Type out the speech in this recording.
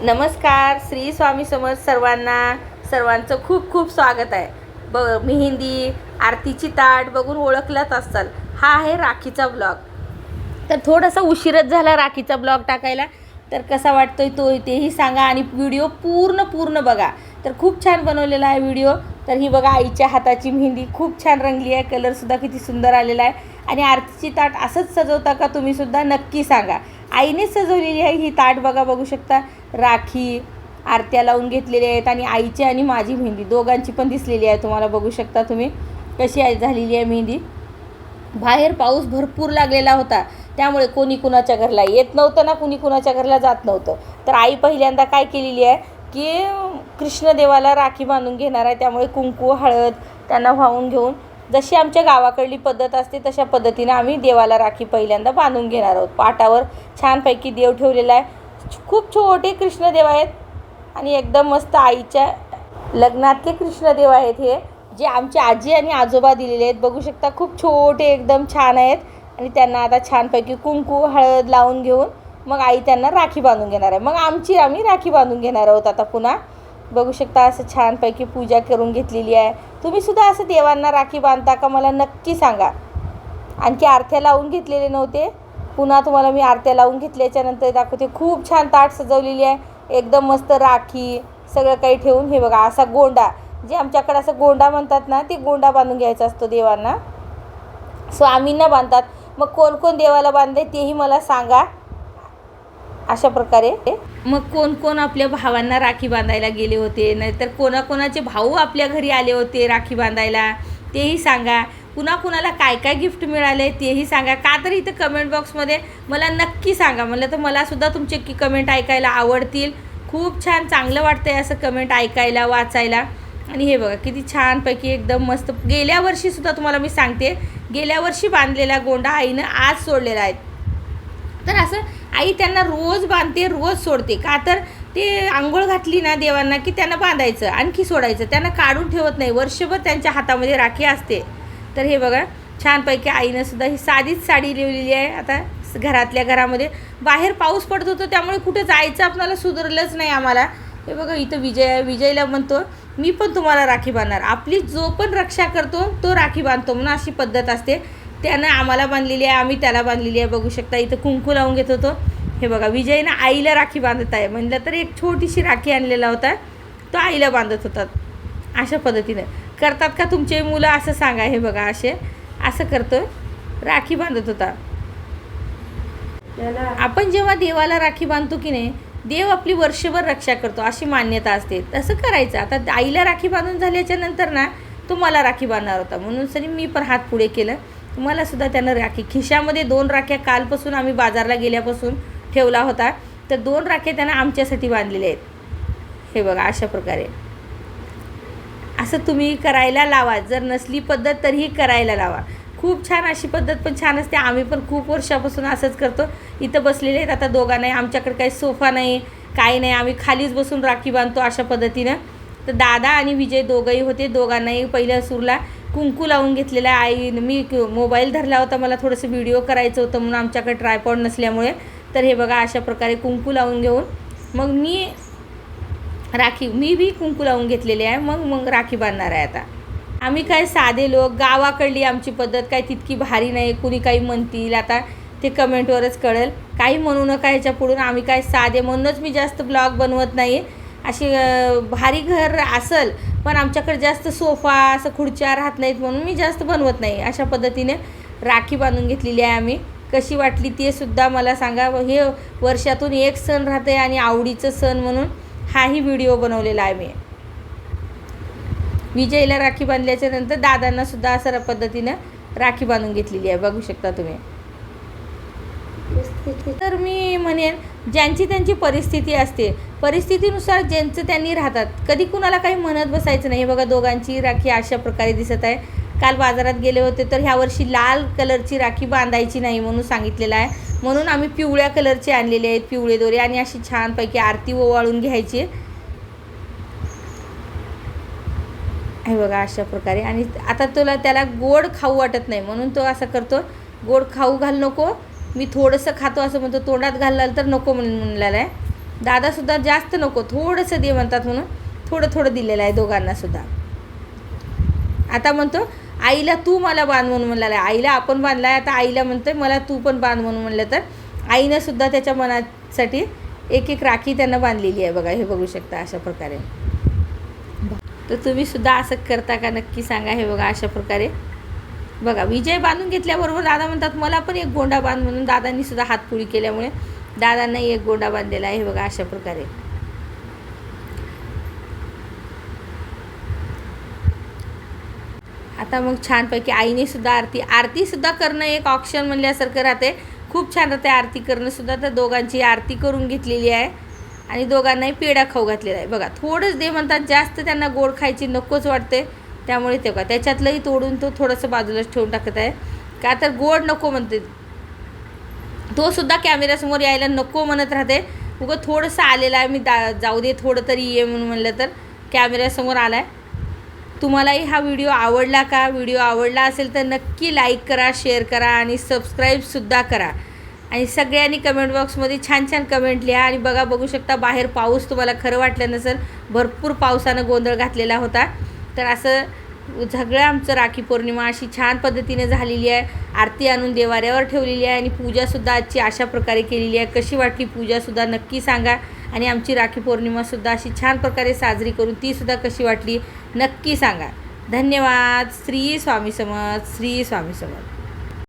नमस्कार, श्री स्वामी समर्थ सर्वांना. सर्वांचं खूप खूप स्वागत आहे. मेहंदी आरतीची ताट बघून ओळखलाच असाल. हा आहे राखीचा ब्लॉग. तर थोडासा उशीरच झाला राखीचा ब्लॉग टाकायला, तर कसा वाटतोय तो तेही सांगा आणि व्हिडिओ पूर्ण बघा. तर खूप छान बनवलेला आहे व्हिडिओ. तर ही बघा आईच्या हाताची मेहंदी खूप छान रंगली आहे. कलरसुद्धा किती सुंदर आलेला आहे. आणि आरतीची ताट असंच सजवता का तुम्हीसुद्धा? नक्की सांगा. आईनेच सजवलेली आहे ही ताट. बघू शकता राखी आरत्या लावून घेतलेल्या आहेत आणि आईची आणि माझी मेहंदी दोघांची पण दिसलेली आहे. तुम्हाला बघू शकता तुम्ही कशी झालेली आहे मेहंदी. बाहेर पाऊस भरपूर लागलेला होता, त्यामुळे कोणी कुणाच्या घरला येत नव्हतं ना कुणी कुणाच्या घरला जात नव्हतं. तर आई पहिल्यांदा काय केलेली आहे की कृष्णदेवाला राखी बांधून घेणार आहे. त्यामुळे कुंकू हळद त्यांना वाहून घेऊन जशी आमच्या गावाकडली पद्धत असते तशा पद्धतीने आम्ही देवाला राखी पहिल्यांदा बांधून घेणार आहोत. पाटावर छानपैकी देव ठेवलेला आहे. खूप छोटे कृष्णदेव आहेत आणि एकदम मस्त आईच्या लग्नातले कृष्णदेव आहेत हे, जे आमची आजी आणि आजोबा दिलेले आहेत. बघू शकता खूप छोटे एकदम छान आहेत. आणि त्यांना आता छानपैकी कुंकू हळद लावून घेऊन मग आई त्यांना राखी बांधून घेणार आहे. मग आम्ही राखी बांधून घेणार आहोत आता पुन्हा. बघू शकता असं छानपैकी पूजा करून घेतलेली आहे. तुम्हीसुद्धा असं देवांना राखी बांधता का? मला नक्की सांगा. आणखी आरत्या लावून घेतलेले नव्हते, पुन्हा तुम्हाला मी आरत्या लावून घेतल्याच्या नंतर दाखवते. खूप छान ताट सजवलेली आहे. एकदम मस्त राखी सगळं काही ठेवून हे बघा असा गोंडा, जे आमच्याकडे असं गोंडा म्हणतात ना, ते गोंडा बांधून घ्यायचा असतो देवांना. स्वामींना बांधतात. मग कोण कोण देवाला बांधले तेही मला सांगा. अशा प्रकारे मग कोण कोण आपल्या भावांना राखी बांधायला गेले होते, नाहीतर कोणाकोणाचे भाऊ आपल्या घरी आले होते राखी बांधायला तेही सांगा. पुन्हा कुणाला काय काय गिफ्ट मिळाले तेही सांगा. का तर इथं कमेंट बॉक्समध्ये मला नक्की सांगा. म्हणलं तर मलासुद्धा तुमचे कमेंट ऐकायला आवडतील. खूप छान चांगलं वाटतं आहे असं कमेंट ऐकायला वाचायला. आणि हे बघा किती छानपैकी एकदम मस्त. गेल्या वर्षीसुद्धा तुम्हाला मी सांगते, गेल्या वर्षी बांधलेला गोंडा आईनं आज सोडलेला आहे. तर असं आई त्यांना रोज बांधते रोज सोडते. का तर ते आंघोळ घातली ना देवांना की त्यांना बांधायचं आणखी सोडायचं, त्यांना काढून ठेवत नाही. वर्षभर त्यांच्या हातामध्ये राखी असते. तर हे बघा छानपैकी आईनं सुद्धा ही साधीच साडी लिहिलेली आहे. आता घरातल्या घरामध्ये बाहेर पाऊस पडत होतो, त्यामुळे कुठे जायचं आपल्याला सुधारलंच नाही आम्हाला. हे बघा इथं विजयला म्हणतो मी पण तुम्हाला राखी बांधणार. आपली जो पण रक्षा करतो तो राखी बांधतो म्हणून अशी पद्धत असते. त्यानं आम्हाला बांधलेली आहे, आम्ही त्याला बांधलेली आहे. बघू शकता इथं कुंकू लावून घेत होतो. हे बघा विजयनं आईला राखी बांधत आहे. म्हणलं तर एक छोटीशी राखी आणलेला होता, तो आईला बांधत होतात. अशा पद्धतीनं करतात का तुमचे मुलं? असं सांगा. हे बघा असं करतो, राखी बांधत होता. आपण जेव्हा देवाला राखी बांधतो की नाही, देव आपली वर्षभर रक्षा करतो अशी मान्यता असते. तसं करायचं. आता आईला राखी बांधून झाल्याच्या नंतर ना तो मला राखी बांधणार होता, म्हणून सरी मी पण हात पुढे केलं. मला सुद्धा त्यानं राखी खिशामध्ये 2 राख्या कालपासून आम्ही बाजारला गेल्यापासून ठेवला होता. तर 2 राख्या त्यानं आमच्यासाठी बांधलेल्या आहेत. हे बघा अशा प्रकारे असं तुम्ही करायला लावा. जर नसली पद्धत तरीही करायला लावा. खूप छान अशी पद्धत पण छान असते. आम्ही पण खूप वर्षापासून असंच करतो. इथं बसलेले आहेत आता दोघांनाही. आमच्याकडे काही सोफा नाही काही नाही, आम्ही खालीच बसून राखी बांधतो अशा पद्धतीनं. तर दादा आणि विजय दोघंही होते. दोघांनाही पहिल्या सुरला कुंकू लावून घेतलेला. आई मी मोबाईल धरला होता, मला थोडंसं व्हिडिओ करायचं होतं म्हणून आमच्याकडे ट्रायपॉड नसल्यामुळे. तर हे बघा अशा प्रकारे कुंकू लावून घेऊन मग मी बी कुंकू लावून घेतलेली आहे. मग राखी बांधणार आहे आता. आम्ही काय साधे लोक, गावाकडली आमची पद्धत काय तितकी भारी नाही. कुणी काही म्हणतील आता ते कमेंटवरच कळेल. काही म्हणू नका ह्याच्या पुढून. आम्ही काय साधे, म्हणूनच मी जास्त ब्लॉग बनवत नाही. अशी भारी घर असेल पण आमच्याकडे जास्त सोफा असं खुर्च्या राहत नाहीत म्हणून मी जास्त बनवत नाही. अशा पद्धतीने राखी बांधून घेतलेली आहे आम्ही. कशी वाटली ते सुद्धा मला सांगा. हे वर्षातून एक सण राहते आणि आवडीचं सण म्हणून हाही व्हिडिओ बनवलेला आहे मी. विजयला राखी बांधल्याच्या नंतर दादांना सुद्धा अशा पद्धतीनं राखी बांधून घेतलेली आहे. बघू शकता तुम्ही. तर मी म्हणेन ज्यांची त्यांची परिस्थिती असते, परिस्थितीनुसार ज्यांचं त्यांनी राहतात. कधी कुणाला काही म्हणत बसायचं नाही. बघा दोघांची राखी अशा प्रकारे दिसत आहे. काल बाजारात गेले होते तर ह्या वर्षी लाल कलरची राखी बांधायची नाही म्हणून सांगितलेलं आहे. म्हणून आम्ही पिवळ्या कलरचे आणलेले आहेत, पिवळे दोरे. आणि अशी छानपैकी आरती ओवाळून घ्यायची. हे बघा अशा प्रकारे. आणि आता त्याला गोड खाऊ वाटत नाही म्हणून तो असं करतो, गोड खाऊ घाल नको, मी थोडंसं खातो असं म्हणतो. तोंडात घाललं तर नको म्हणलेलं आहे. दादासुद्धा जास्त नको, थोडंसं दे म्हणतात म्हणून थोडं थोडं दिलेलं आहे दोघांनासुद्धा. आता म्हणतो आईला तू मला बांध म्हणून म्हणलेला आहे. आईला आपण बांधला आहे, आता आईला म्हणतोय मला तू पण बांध म्हणून म्हणलं. तर आईनंसुद्धा त्याच्या मनासाठी एक एक राखी त्यांना बांधलेली आहे बघा. हे बघू शकता अशा प्रकारे. तर तुम्हीसुद्धा असं करता का नक्की सांगा. हे बघा अशा प्रकारे बघा. विजय बांधून घेतल्याबरोबर दादा म्हणतात मला पण एक गोंडा बांध म्हणून. दादांनीसुद्धा हातपुळी केल्यामुळे दादांना एक गोंडा बांधलेला आहे. हे बघा अशा प्रकारे. आता मग छानपैकी आईनेसुद्धा आरतीसुद्धा करणं एक ऑप्शन म्हणल्यासारखं राहते. खूप छान राहते आरती करणंसुद्धा. तर दोघांची आरती करून घेतलेली आहे आणि दोघांनाही पेढा खाऊ घातलेला आहे बघा. थोडंच दे म्हणतात, जास्त त्यांना गोड खायची नकोच वाटते. त्यामुळे ते बघा त्याच्यातलंही तोडून तो थोडंसं बाजूलाच ठेवून टाकत आहे. का तर गोड नको म्हणते. तो सुद्धा कॅमेऱ्यासमोर यायला नको म्हणत राहते. उगं थोडंसं आलेलं आहे, मी जाऊ दे थोडं तरी ये म्हणून म्हणलं तर कॅमेऱ्यासमोर आला आहे. तुम्हालाही हा व्हिडिओ आवडला का? व्हिडिओ आवडला असेल तर नक्की लाईक करा, शेअर करा आणि सबस्क्राईबसुद्धा करा. आणि सगळ्यांनी कमेंट बॉक्समध्ये छान छान कमेंट लिहा. आणि बघू शकता बाहेर पाऊस तुम्हाला खरं वाटलं नसेल, भरपूर पावसानं गोंधळ घातलेला होता. तर असं सगळं आमचं राखी पौर्णिमा अशी छान पद्धतीने झालेली आहे. आरती आणून देवाऱ्यावर ठेवलेली आहे आणि पूजासुद्धा आजची अशा प्रकारे केलेली आहे. कशी वाटली पूजासुद्धा नक्की सांगा. आणि आमची राखी पौर्णिमासुद्धा अशी छान प्रकारे साजरी करून तीसुद्धा कशी वाटली नक्की सांगा. धन्यवाद. श्री स्वामी समर्थ. श्री स्वामी समर्थ.